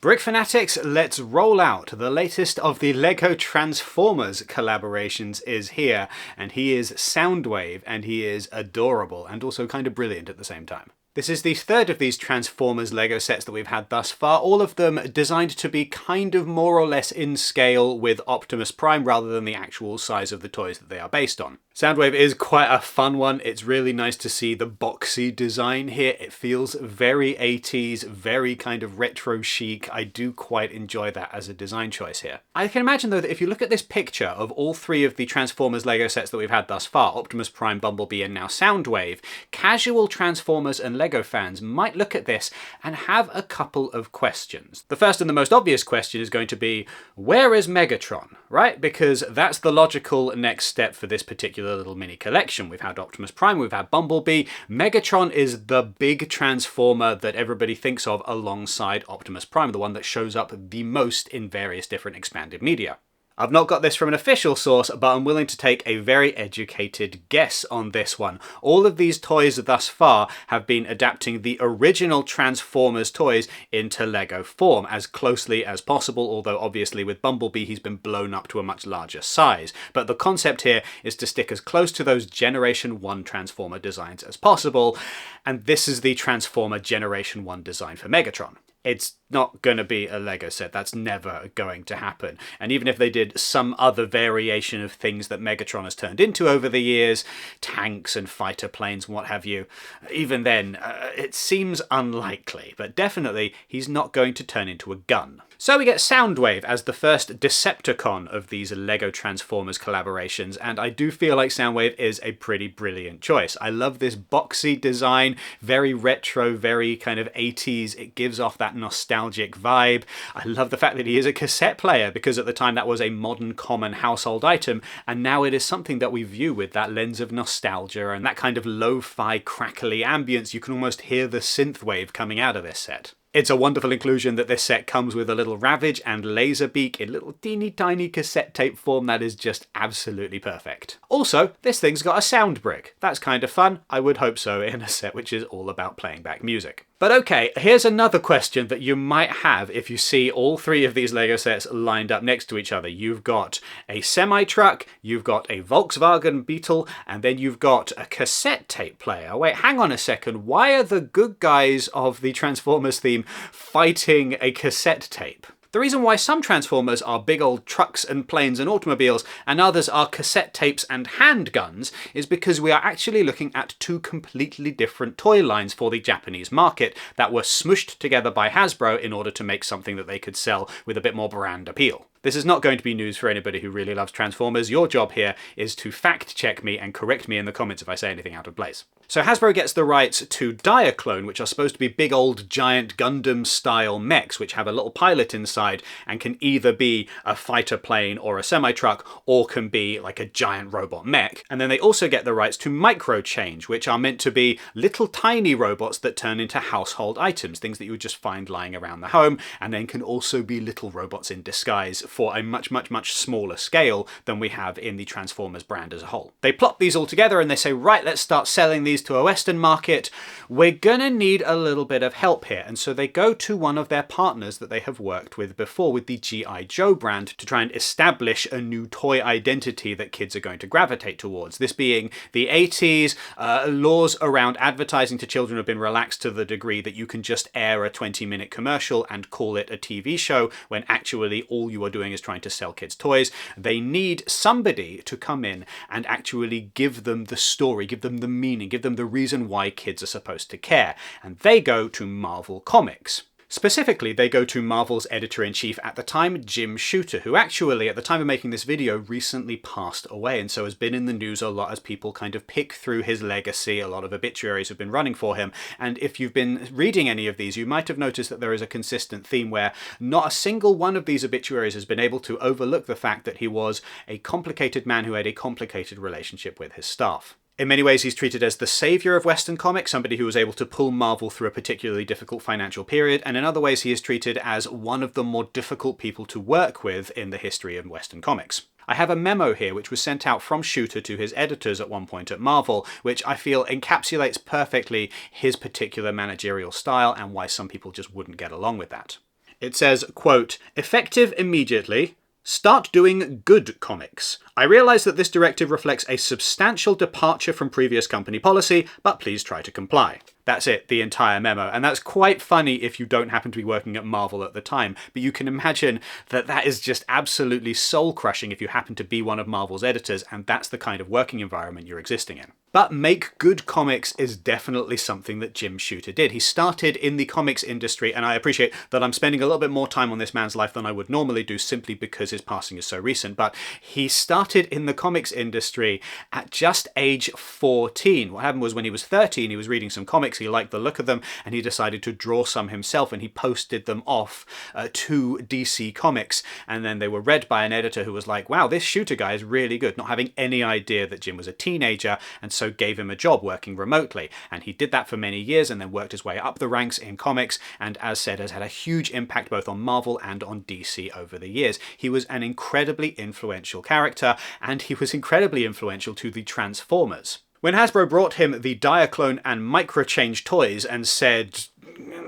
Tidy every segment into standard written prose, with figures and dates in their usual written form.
Brick Fanatics, let's roll out. The latest of the LEGO Transformers collaborations is here, and he is Soundwave, and he is adorable, and also kind of brilliant at the same time. This is the third of these Transformers LEGO sets that we've had thus far, all of them designed to be kind of more or less in scale with Optimus Prime rather than the actual size of the toys that they are based on. Soundwave is quite a fun one. It's really nice to see the boxy design here. It feels very 80s, very kind of retro chic. I do quite enjoy that as a design choice here. I can imagine though that if you look at this picture of all three of the Transformers LEGO sets that we've had thus far, Optimus Prime, Bumblebee and now Soundwave, casual Transformers and LEGO fans might look at this and have a couple of questions. The first and the most obvious question is going to be, where is Megatron, right? Because that's the logical next step for this particular little mini collection. We've had Optimus Prime, we've had Bumblebee. Megatron is the big Transformer that everybody thinks of alongside Optimus Prime, the one that shows up the most in various different expanded media. I've not got this from an official source, but I'm willing to take a very educated guess on this one. All of these toys thus far have been adapting the original Transformers toys into LEGO form as closely as possible, although obviously with Bumblebee he's been blown up to a much larger size. But the concept here is to stick as close to those Generation 1 Transformer designs as possible, and this is the Transformer Generation 1 design for Megatron. It's not going to be a LEGO set. That's never going to happen. And even if they did some other variation of things that Megatron has turned into over the years, tanks and fighter planes and what have you, even then, it seems unlikely. But definitely, he's not going to turn into a gun. So we get Soundwave as the first Decepticon of these LEGO Transformers collaborations, and I do feel like Soundwave is a pretty brilliant choice. I love this boxy design, very retro, very kind of 80s. It gives off that nostalgic vibe. I love the fact that he is a cassette player, because at the time that was a modern common household item, and now it is something that we view with that lens of nostalgia and that kind of lo-fi crackly ambience. You can almost hear the synthwave coming out of this set. It's a wonderful inclusion that this set comes with a little Ravage and Laserbeak in little teeny tiny cassette tape form that is just absolutely perfect. Also, this thing's got a sound brick. That's kind of fun. I would hope so in a set which is all about playing back music. But okay, here's another question that you might have if you see all three of these LEGO sets lined up next to each other. You've got a semi-truck, you've got a Volkswagen Beetle, and then you've got a cassette tape player. Wait, hang on a second. Why are the good guys of the Transformers theme fighting a cassette tape? The reason why some Transformers are big old trucks and planes and automobiles and others are cassette tapes and handguns is because we are actually looking at two completely different toy lines for the Japanese market that were smushed together by Hasbro in order to make something that they could sell with a bit more brand appeal. This is not going to be news for anybody who really loves Transformers. Your job here is to fact check me and correct me in the comments if I say anything out of place. So Hasbro gets the rights to Diaclone, which are supposed to be big old giant Gundam style mechs which have a little pilot inside and can either be a fighter plane or a semi-truck or can be like a giant robot mech. And then they also get the rights to Microchange, which are meant to be little tiny robots that turn into household items, things that you would just find lying around the home, and then can also be little robots in disguise for a much smaller scale than we have in the Transformers brand as a whole. They plop these all together and they say, right, let's start selling these to a Western market. We're gonna need a little bit of help here. And so they go to one of their partners that they have worked with before, with the G.I. Joe brand, to try and establish a new toy identity that kids are going to gravitate towards. This being the 80s, laws around advertising to children have been relaxed to the degree that you can just air a 20-minute commercial and call it a TV show when actually all you are doing is trying to sell kids toys. They need somebody to come in and actually give them the story, give them the meaning, give them the reason why kids are supposed to care. And they go to Marvel Comics. Specifically, they go to Marvel's editor-in-chief at the time, Jim Shooter, who actually, at the time of making this video, recently passed away, and so has been in the news a lot as people kind of pick through his legacy. A lot of obituaries have been running for him, and if you've been reading any of these, you might have noticed that there is a consistent theme where not a single one of these obituaries has been able to overlook the fact that he was a complicated man who had a complicated relationship with his staff. In many ways, he's treated as the savior of Western comics, somebody who was able to pull Marvel through a particularly difficult financial period, and in other ways he is treated as one of the more difficult people to work with in the history of Western comics. I have a memo here which was sent out from Shooter to his editors at one point at Marvel, which I feel encapsulates perfectly his particular managerial style and why some people just wouldn't get along with that. It says, quote, "Effective immediately. Start doing good comics. I realize that this directive reflects a substantial departure from previous company policy, but please try to comply." That's it, the entire memo. And that's quite funny if you don't happen to be working at Marvel at the time, but you can imagine that that is just absolutely soul-crushing if you happen to be one of Marvel's editors, and that's the kind of working environment you're existing in. But make good comics is definitely something that Jim Shooter did. He started in the comics industry, and I appreciate that I'm spending a little bit more time on this man's life than I would normally do simply because his passing is so recent, but he started in the comics industry at just age 14. What happened was when he was 13, he was reading some comics, he liked the look of them, and he decided to draw some himself, and he posted them off to DC Comics, and then they were read by an editor who was like, wow, this Shooter guy is really good, not having any idea that Jim was a teenager, and so gave him a job working remotely. And he did that for many years and then worked his way up the ranks in comics, and as said, has had a huge impact both on Marvel and on DC over the years. He was an incredibly influential character, and he was incredibly influential to the Transformers. When Hasbro brought him the Diaclone and Microchange toys and said,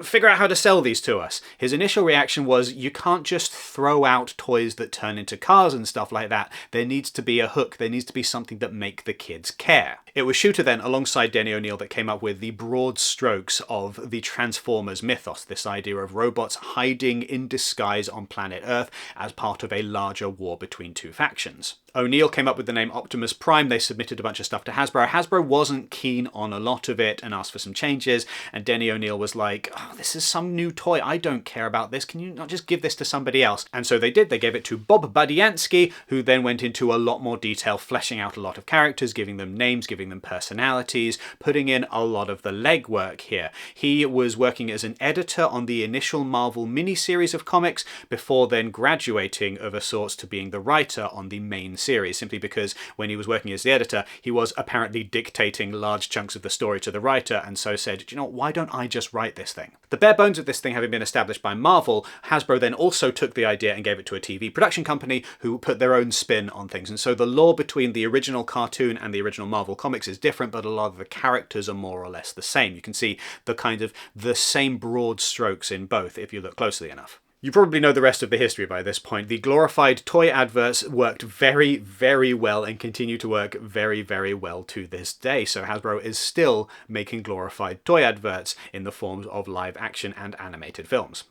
figure out how to sell these to us, his initial reaction was, you can't just throw out toys that turn into cars and stuff like that. There needs to be a hook. There needs to be something that make the kids care. It was Shooter then, alongside Denny O'Neil, that came up with the broad strokes of the Transformers mythos, this idea of robots hiding in disguise on planet Earth as part of a larger war between two factions. O'Neil came up with the name Optimus Prime. They submitted a bunch of stuff to Hasbro. Hasbro wasn't keen on a lot of it and asked for some changes, and Denny O'Neil was like, oh, this is some new toy. I don't care about this. Can you not just give this to somebody else? And so they did. They gave it to Bob Budiansky, who then went into a lot more detail, fleshing out a lot of characters, giving them names, giving them personalities, putting in a lot of the legwork here. He was working as an editor on the initial Marvel miniseries of comics before then graduating of a sorts to being the writer on the main series, simply because when he was working as the editor, he was apparently dictating large chunks of the story to the writer, and so said, do you know, why don't I just write this thing? The bare bones of this thing having been established by Marvel, Hasbro then also took the idea and gave it to a TV production company who put their own spin on things. And so the lore between the original cartoon and the original Marvel comics is different, but a lot of the characters are more or less the same. You can see the same broad strokes in both if you look closely enough. You probably know the rest of the history by this point. The glorified toy adverts worked very, very well and continue to work very, very well to this day. So Hasbro is still making glorified toy adverts in the forms of live action and animated films.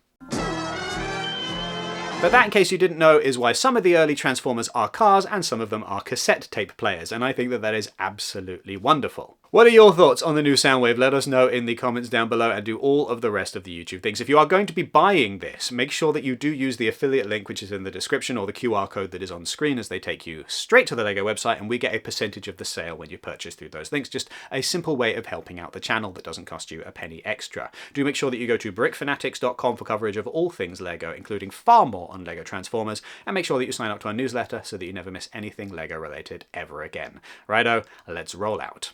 But that, in case you didn't know, is why some of the early Transformers are cars and some of them are cassette tape players, and I think that that is absolutely wonderful. What are your thoughts on the new Soundwave? Let us know in the comments down below, and do all of the rest of the YouTube things. If you are going to be buying this, make sure that you do use the affiliate link which is in the description, or the QR code that is on screen, as they take you straight to the LEGO website, and we get a percentage of the sale when you purchase through those links. Just a simple way of helping out the channel that doesn't cost you a penny extra. Do make sure that you go to brickfanatics.com for coverage of all things LEGO, including far more on LEGO Transformers, and make sure that you sign up to our newsletter so that you never miss anything LEGO related ever again. Righto, let's roll out.